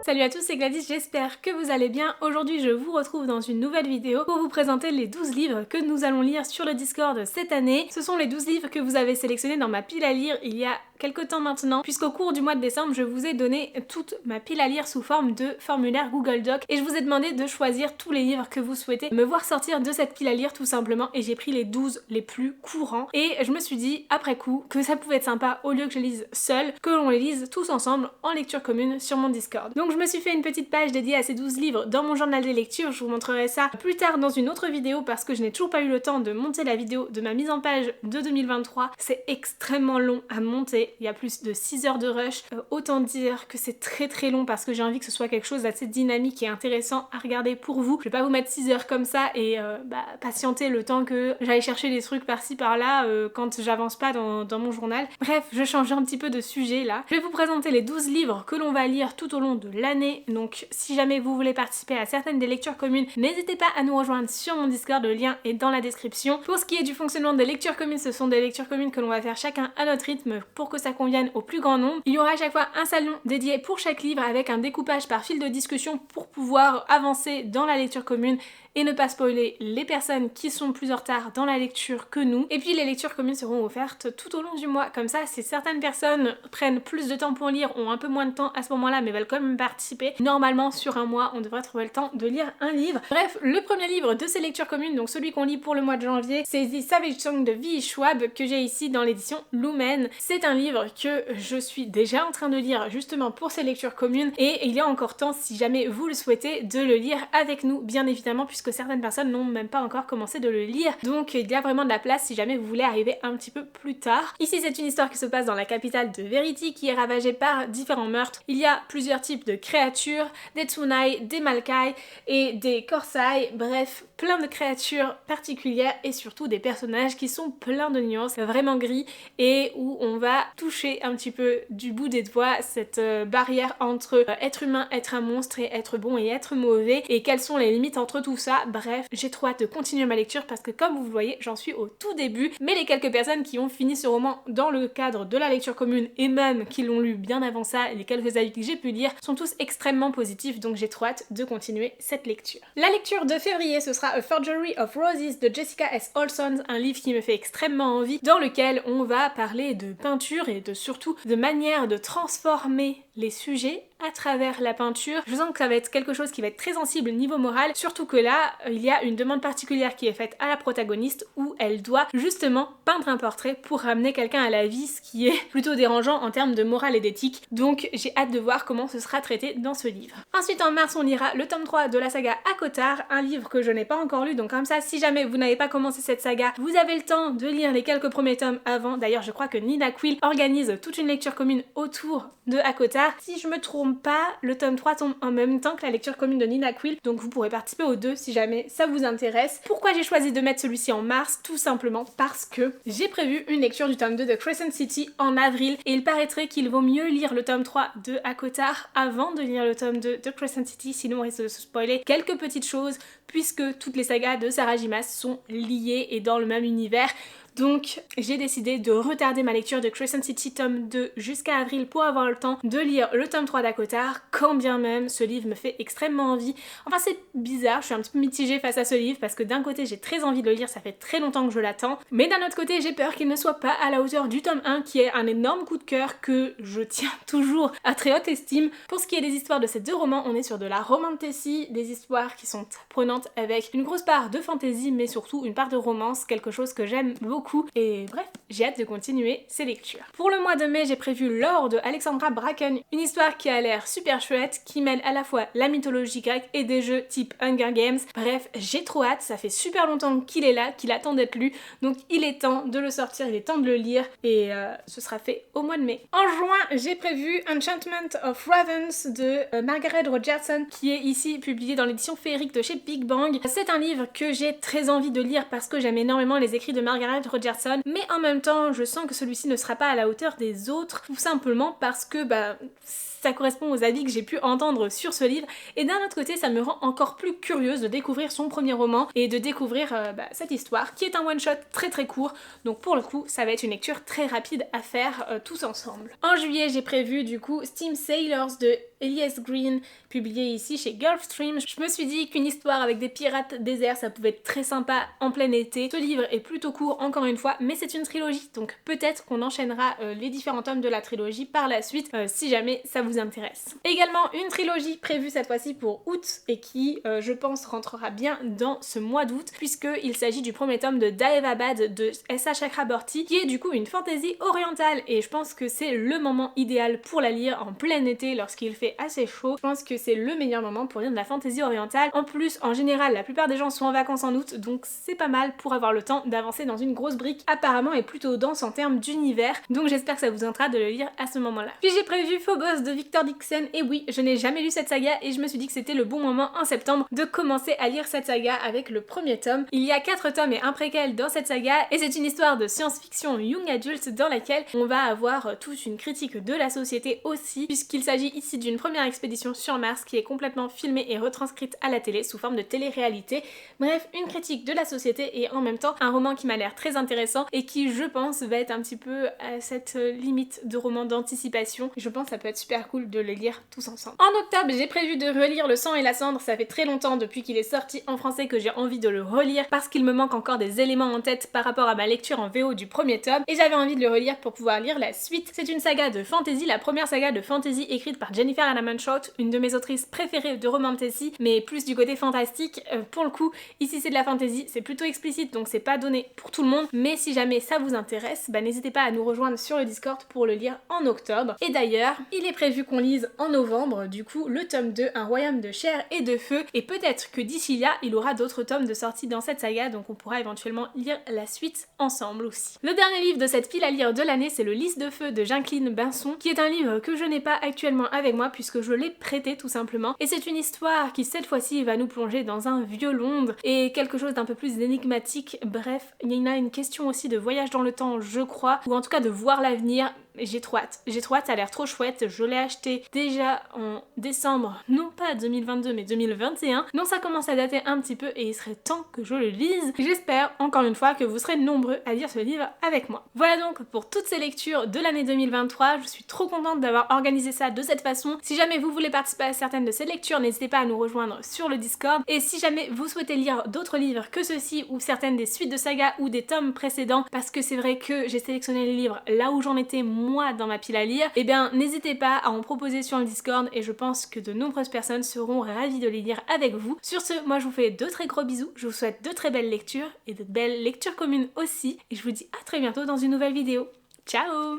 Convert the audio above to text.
Salut à tous, c'est Gladys, j'espère que vous allez bien. Aujourd'hui je vous retrouve dans une nouvelle vidéo pour vous présenter les 12 livres que nous allons lire sur le Discord cette année. Ce sont les 12 livres que vous avez sélectionnés dans ma pile à lire il y a quelques temps maintenant, puisqu'au cours du mois de décembre je vous ai donné toute ma pile à lire sous forme de formulaire Google Doc et je vous ai demandé de choisir tous les livres que vous souhaitez me voir sortir de cette pile à lire tout simplement, et j'ai pris les 12 les plus courants et je me suis dit après coup que ça pouvait être sympa, au lieu que je lise seule, que l'on les lise tous ensemble en lecture commune sur mon Discord. Donc je me suis fait une petite page dédiée à ces 12 livres dans mon journal des lectures, je vous montrerai ça plus tard dans une autre vidéo parce que je n'ai toujours pas eu le temps de monter la vidéo de ma mise en page de 2023. C'est extrêmement long à monter, il y a plus de 6 heures de rush, autant dire que c'est très long parce que j'ai envie que ce soit quelque chose d'assez dynamique et intéressant à regarder pour vous. Je vais pas vous mettre 6 heures comme ça et patienter le temps que j'aille chercher des trucs par-ci par-là quand j'avance pas dans mon journal. Bref, je change un petit peu de sujet là. Je vais vous présenter les 12 livres que l'on va lire tout au long de l'année, donc si jamais vous voulez participer à certaines des lectures communes, n'hésitez pas à nous rejoindre sur mon Discord, le lien est dans la description. Pour ce qui est du fonctionnement des lectures communes, ce sont des lectures communes que l'on va faire chacun à notre rythme pour que ça convienne au plus grand nombre. Il y aura à chaque fois un salon dédié pour chaque livre avec un découpage par fil de discussion pour pouvoir avancer dans la lecture commune et ne pas spoiler les personnes qui sont plus en retard dans la lecture que nous. Et puis les lectures communes seront offertes tout au long du mois, comme ça si certaines personnes prennent plus de temps pour lire, ont un peu moins de temps à ce moment-là mais veulent quand même participer, normalement sur un mois on devrait trouver le temps de lire un livre. Bref, le premier livre de ces lectures communes, donc celui qu'on lit pour le mois de janvier, c'est The Savage Song de V.E. Schwab que j'ai ici dans l'édition Lumen. C'est un livre que je suis déjà en train de lire justement pour ces lectures communes et il y a encore temps, si jamais vous le souhaitez, de le lire avec nous bien évidemment, puisque certaines personnes n'ont même pas encore commencé de le lire, donc il y a vraiment de la place si jamais vous voulez arriver un petit peu plus tard. Ici c'est une histoire qui se passe dans la capitale de Verity qui est ravagée par différents meurtres. Il y a plusieurs types de créatures, des Tsunai, des Malkai et des Korsai, bref plein de créatures particulières et surtout des personnages qui sont pleins de nuances, vraiment gris, et où on va toucher un petit peu du bout des doigts cette barrière entre être humain, être un monstre et être bon et être mauvais, et quelles sont les limites entre tout ça. Bref, j'ai trop hâte de continuer ma lecture parce que comme vous le voyez, j'en suis au tout début, mais les quelques personnes qui ont fini ce roman dans le cadre de la lecture commune et même qui l'ont lu bien avant ça, les quelques avis que j'ai pu lire, sont tous extrêmement positifs, donc j'ai trop hâte de continuer cette lecture. La lecture de février, ce sera A Forgery of Roses de Jessica S. Olson, un livre qui me fait extrêmement envie, dans lequel on va parler de peinture et surtout de manière de transformer les sujets à travers la peinture. Je sens que ça va être quelque chose qui va être très sensible niveau moral, surtout que là, il y a une demande particulière qui est faite à la protagoniste où elle doit justement peindre un portrait pour ramener quelqu'un à la vie, ce qui est plutôt dérangeant en termes de morale et d'éthique, donc j'ai hâte de voir comment ce sera traité dans ce livre. Ensuite en mars on lira le tome 3 de la saga ACOTAR, un livre que je n'ai pas encore lu, donc comme ça si jamais vous n'avez pas commencé cette saga, vous avez le temps de lire les quelques premiers tomes avant. D'ailleurs je crois que Nina Quill organise toute une lecture commune autour de ACOTAR. Si je me trompe pas, le tome 3 tombe en même temps que la lecture commune de Nina Quill, donc vous pourrez participer aux deux si jamais ça vous intéresse. Pourquoi j'ai choisi de mettre celui-ci en mars? Tout simplement parce que j'ai prévu une lecture du tome 2 de Crescent City en avril et il paraîtrait qu'il vaut mieux lire le tome 3 de ACOTAR avant de lire le tome 2 de Crescent City, sinon on risque de se spoiler quelques petites choses puisque toutes les sagas de Sarah J. Maas sont liées et dans le même univers. Donc j'ai décidé de retarder ma lecture de Crescent City tome 2 jusqu'à avril pour avoir le temps de lire le tome 3 d'ACOTAR, quand bien même ce livre me fait extrêmement envie. Enfin c'est bizarre, je suis un petit peu mitigée face à ce livre parce que d'un côté j'ai très envie de le lire, ça fait très longtemps que je l'attends, mais d'un autre côté j'ai peur qu'il ne soit pas à la hauteur du tome 1 qui est un énorme coup de cœur que je tiens toujours à très haute estime. Pour ce qui est des histoires de ces deux romans, on est sur de la romantasy, des histoires qui sont prenantes avec une grosse part de fantasy mais surtout une part de romance, quelque chose que j'aime beaucoup. Et bref, j'ai hâte de continuer ces lectures. Pour le mois de mai, j'ai prévu L'Or de Alexandra Bracken, une histoire qui a l'air super chouette, qui mêle à la fois la mythologie grecque et des jeux type Hunger Games. Bref, j'ai trop hâte, ça fait super longtemps qu'il est là, qu'il attend d'être lu, donc il est temps de le sortir, il est temps de le lire, et ce sera fait au mois de mai. En juin, j'ai prévu Enchantment of Ravens de Margaret Rogerson, qui est ici publié dans l'édition féerique de chez Big Bang. C'est un livre que j'ai très envie de lire parce que j'aime énormément les écrits de Margaret Rogerson, mais en même temps je sens que celui-ci ne sera pas à la hauteur des autres, tout simplement parce que ça correspond aux avis que j'ai pu entendre sur ce livre, et d'un autre côté ça me rend encore plus curieuse de découvrir son premier roman et de découvrir cette histoire qui est un one shot très court, donc pour le coup ça va être une lecture très rapide à faire tous ensemble. En juillet j'ai prévu du coup Steam Sailors de Elias Green, publié ici chez Gulfstream. Je me suis dit qu'une histoire avec des pirates déserts ça pouvait être très sympa en plein été. Ce livre est plutôt court encore une fois, mais c'est une trilogie, donc peut-être qu'on enchaînera les différents tomes de la trilogie par la suite si jamais ça vous intéresse. Également une trilogie prévue cette fois-ci pour août et qui je pense rentrera bien dans ce mois d'août, puisqu'il s'agit du premier tome de Daevabad de S.A. Chakraborty, qui est du coup une fantasy orientale, et je pense que c'est le moment idéal pour la lire en plein été lorsqu'il fait assez chaud. Je pense que c'est le meilleur moment pour lire de la fantasy orientale. En plus, en général, la plupart des gens sont en vacances en août, donc c'est pas mal pour avoir le temps d'avancer dans une grosse brique apparemment est plutôt dense en termes d'univers, donc j'espère que ça vous tentera de le lire à ce moment-là. Puis j'ai prévu Phobos de Victor Dixon, et oui, je n'ai jamais lu cette saga et je me suis dit que c'était le bon moment en septembre de commencer à lire cette saga avec le premier tome. Il y a 4 tomes et un préquel dans cette saga, et c'est une histoire de science-fiction young adulte dans laquelle on va avoir toute une critique de la société aussi, puisqu'il s'agit ici d'une première expédition sur Mars qui est complètement filmée et retranscrite à la télé sous forme de télé-réalité. Bref, une critique de la société et en même temps un roman qui m'a l'air très intéressant et qui, je pense, va être un petit peu à cette limite de roman d'anticipation. Je pense que ça peut être super cool de les lire tous ensemble. En octobre, j'ai prévu de relire Le sang et la cendre. Ça fait très longtemps depuis qu'il est sorti en français que j'ai envie de le relire parce qu'il me manque encore des éléments en tête par rapport à ma lecture en VO du premier tome, et j'avais envie de le relire pour pouvoir lire la suite. C'est une saga de fantasy, la première saga de fantasy écrite par Jennifer Anna Schott, une de mes autrices préférées de roman fantasy, mais plus du côté fantastique. Pour le coup, ici c'est de la fantasy, c'est plutôt explicite, donc c'est pas donné pour tout le monde, mais si jamais ça vous intéresse, n'hésitez pas à nous rejoindre sur le Discord pour le lire en octobre. Et d'ailleurs, il est prévu qu'on lise en novembre, du coup, le tome 2, Un royaume de chair et de feu, et peut-être que d'ici là, il aura d'autres tomes de sortie dans cette saga, donc on pourra éventuellement lire la suite ensemble aussi. Le dernier livre de cette pile à lire de l'année, c'est Le Lys de feu de Jacqueline Binson, qui est un livre que je n'ai pas actuellement avec moi puisque je l'ai prêté tout simplement, et c'est une histoire qui cette fois-ci va nous plonger dans un vieux Londres et quelque chose d'un peu plus énigmatique. Bref, il y en a une question aussi de voyage dans le temps, je crois, ou en tout cas de voir l'avenir. J'ai trop hâte, ça a l'air trop chouette. Je l'ai acheté déjà en décembre, non pas 2022 mais 2021, donc ça commence à dater un petit peu et il serait temps que je le lise. J'espère encore une fois que vous serez nombreux à lire ce livre avec moi. Voilà donc pour toutes ces lectures de l'année 2023, je suis trop contente d'avoir organisé ça de cette façon. Si jamais vous voulez participer à certaines de ces lectures, n'hésitez pas à nous rejoindre sur le Discord, et si jamais vous souhaitez lire d'autres livres que ceux-ci ou certaines des suites de sagas ou des tomes précédents, parce que c'est vrai que j'ai sélectionné les livres là où j'en étais moi dans ma pile à lire, et bien n'hésitez pas à en proposer sur le Discord et je pense que de nombreuses personnes seront ravies de les lire avec vous. Sur ce, moi je vous fais de très gros bisous, je vous souhaite de très belles lectures et de belles lectures communes aussi, et je vous dis à très bientôt dans une nouvelle vidéo. Ciao!